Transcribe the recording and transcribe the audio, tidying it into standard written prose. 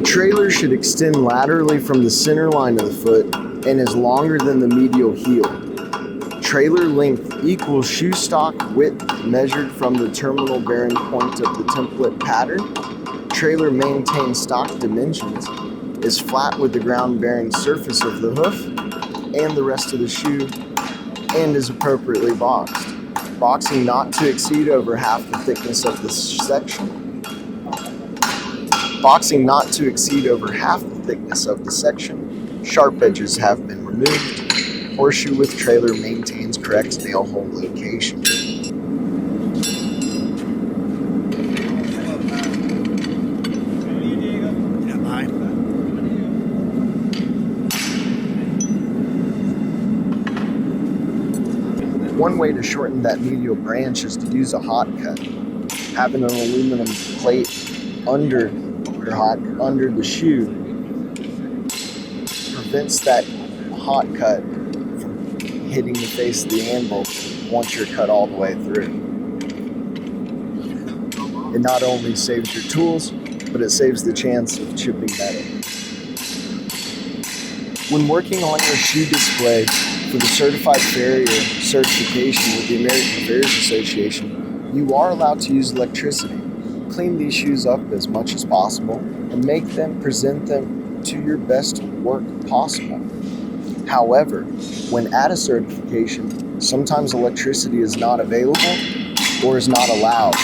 The trailer should extend laterally from the center line of the foot and is longer than the medial heel. Trailer length equals shoe stock width measured from the terminal bearing point of the template pattern. Trailer maintains stock dimensions, is flat with the ground bearing surface of the hoof and the rest of the shoe, and is appropriately boxed. Boxing not to exceed over half the thickness of the section. Boxing not to exceed over half the thickness of the section. Sharp edges have been removed. Horseshoe with trailer maintains correct nail hole location. One way to shorten that medial branch is to use a hot cut. Having an aluminum plate under the shoe prevents that hot cut from hitting the face of the anvil once you're cut all the way through. It not only saves your tools, but it saves the chance of chipping metal. When working on your shoe display for the Certified Farrier certification with the American Farriers Association, you are allowed to use electricity. Clean these shoes up as much as possible and present them to your best work possible. However, when at a certification, sometimes electricity is not available or is not allowed.